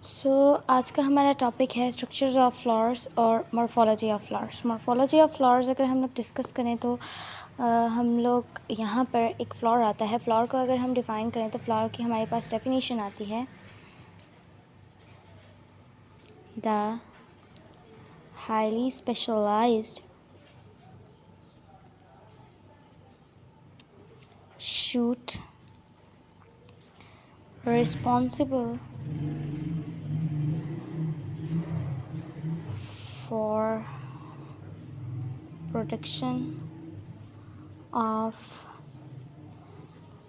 आज का हमारा टॉपिक है स्ट्रक्चर्स ऑफ फ्लावर्स और morphology of flowers. Morphology of flowers अगर हम लोग डिस्कस करें तो हम लोग यहाँ पर एक फ्लावर आता है। फ्लावर को अगर हम डिफ़ाइन करें तो फ्लावर की हमारे पास डेफिनेशन आती है, the highly specialised shoot responsible for production of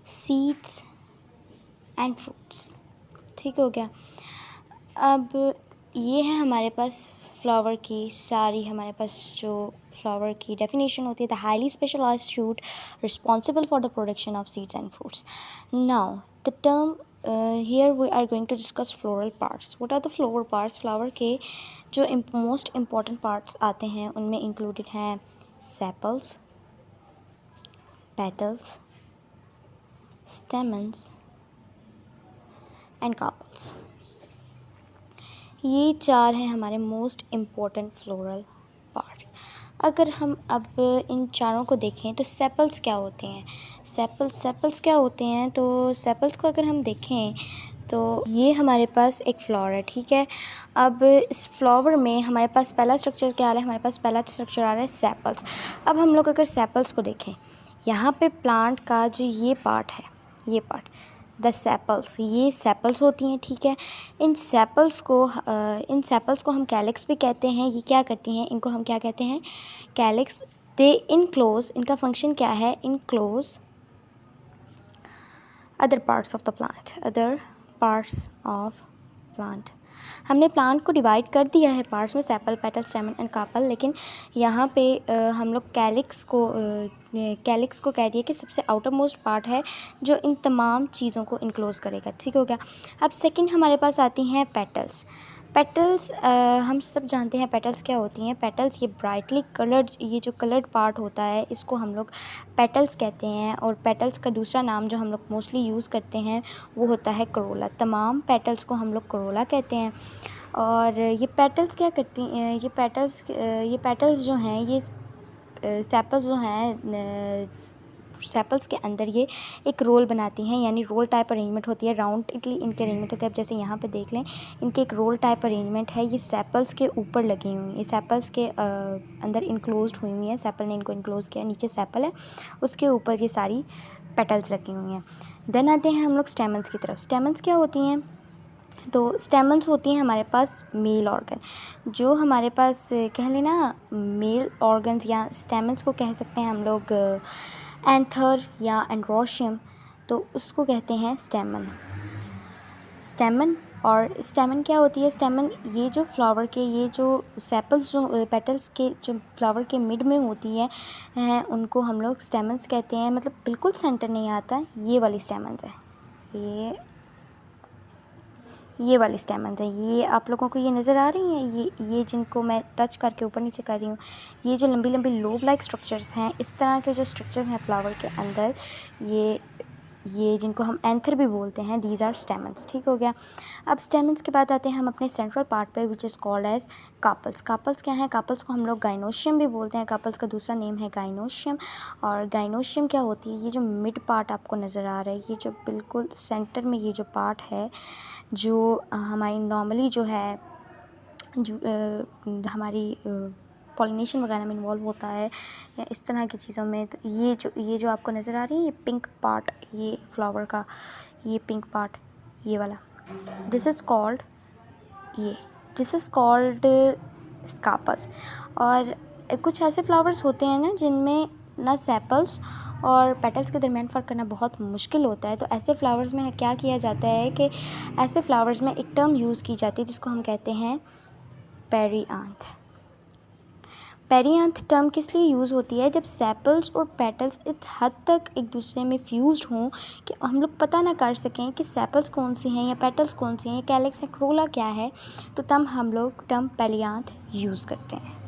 seeds and fruits। ठीक हो गया। अब ये है हमारे पास फ्लावर की सारी, हमारे पास जो फ्लावर की डेफिनेशन होती है, the highly specialised shoot responsible for the production of seeds and fruits. Now the term here we are going to discuss floral parts. What are the floral parts? Flower के जो most important parts आते हैं उनमें included हैं sepals, petals, stamens and carpals. ये चार हैं हमारे मोस्ट इम्पॉर्टेंट फ्लोरल पार्ट्स। अगर हम अब इन चारों को देखें तो सेपल्स क्या होते हैं, सेपल्स क्या होते हैं, तो सेपल्स को अगर हम देखें तो ये हमारे पास एक फ्लावर है, ठीक है। अब इस फ्लावर में हमारे पास पहला स्ट्रक्चर क्या आ रहा है, हमारे पास पहला स्ट्रक्चर आ रहा है सेपल्स। अब हम लोग अगर सेपल्स को देखें, यहाँ पे प्लांट का जो ये पार्ट है, ये पार्ट द सेपल्स, ये सेपल्स होती हैं, ठीक है। इन सेपल्स को हम कैलिक्स भी कहते हैं। ये क्या करती हैं, इनको हम क्या कहते हैं, कैलिक्स। दे इनक्लोज, इनका फंक्शन क्या है, enclose other parts of the plant, other parts of plant. हमने प्लांट को डिवाइड कर दिया है पार्ट्स में, sepal, petal, stamen and carpel, लेकिन यहाँ पे हम लोग कैलिक्स को कह दिया कि सबसे आउटर मोस्ट पार्ट है जो इन तमाम चीज़ों को इनक्लोज करेगा, ठीक हो गया। अब सेकंड हमारे पास आती हैं पेटल्स। पेटल्स हम सब जानते हैं पेटल्स क्या होती हैं। पेटल्स ये ब्राइटली कलर्ड, ये जो कलर्ड पार्ट होता है इसको हम लोग पेटल्स कहते हैं। और पेटल्स का दूसरा नाम जो हम लोग मोस्टली यूज़ करते हैं वो होता है करोला। तमाम पेटल्स को हम लोग करोला कहते हैं। और ये पेटल्स क्या करती हैं, ये पेटल्स जो हैं, ये सेपल्स जो हैं, सेपल्स के अंदर ये एक रोल बनाती हैं, यानी रोल टाइप अरेंजमेंट होती है, राउंडली इनके अरेंजमेंट होते हैं। अब जैसे यहाँ पे देख लें, इनके एक रोल टाइप अरेंजमेंट है, ये सेपल्स के ऊपर लगी हुई, ये सेपल्स के अंदर इनक्लोज्ड हुई हुई हैं। सेपल ने इनको इनक्लोज किया, नीचे सेपल है, उसके ऊपर ये सारी पेटल्स लगी हुई हैं। देन आते हैं हम लोग स्टेमन्स की तरफ। स्टेमन्स क्या होती हैं, तो स्टेमन्स होती हैं हमारे पास मेल ऑर्गन, जो हमारे पास कह लेना मेल ऑर्गन्स, या स्टेमन्स को कह सकते हैं हम लोग एंथर या एंड्रोशियम, तो उसको कहते हैं स्टेमन। और स्टेमन क्या होती है, स्टेमन ये जो फ्लावर के, ये जो सेपल्स जो पेटल्स के जो फ्लावर के मिड में होती हैं उनको हम लोग स्टेमन्स कहते हैं। मतलब बिल्कुल सेंटर नहीं आता, ये वाली स्टेमन्स है, ये वाली स्टेमन्स है। ये आप लोगों को ये नज़र आ रही हैं, ये जिनको मैं टच करके ऊपर नीचे कर रही हूँ, ये जो लंबी लंबी लोब लाइक स्ट्रक्चर्स हैं, इस तरह के जो स्ट्रक्चर्स हैं फ्लावर के अंदर, ये जिनको हम एंथर भी बोलते हैं, दीज आर स्टेमन्स, ठीक हो गया। अब स्टेमन्स के बाद आते हैं हम अपने सेंट्रल पार्ट पे, which is called as carpels. Carpels क्या हैं, कार्पल्स को हम लोग गाइनोशियम भी बोलते हैं। कार्पल्स का दूसरा नेम है गाइनोशियम। और गाइनोशियम क्या होती है, ये जो मिड पार्ट आपको नज़र आ रहा है, ये जो बिल्कुल सेंटर में ये जो पार्ट है, जो हमारी नॉर्मली जो है, जो हमारी पॉलिनेशन वगैरह में इन्वॉल्व होता है या इस तरह की चीज़ों में, तो ये जो आपको नज़र आ रही है, ये पिंक पार्ट, ये फ्लावर का ये पिंक पार्ट, ये वाला, दिस इज़ कॉल्ड स्कार्पल्स। और कुछ ऐसे फ्लावर्स होते हैं ना जिनमें ना सेपल्स और पेटल्स के दरमियान फ़र्क करना बहुत मुश्किल होता है, तो ऐसे फ्लावर्स में क्या किया जाता है कि ऐसे फ्लावर्स में एक टर्म यूज़ की जाती है जिसको हम कहते हैं पेरियांथ। पेरियांथ टर्म किस लिए यूज़ होती है, जब सेपल्स और पेटल्स इस हद तक एक दूसरे में फ्यूज्ड हों कि हम लोग पता ना कर सकें कि सेपल्स कौन सी हैं या पेटल्स कौन सी हैं, या कैलिक्स या करोला क्या है, तो तब हम लोग टर्म पेरियांथ यूज़ करते हैं।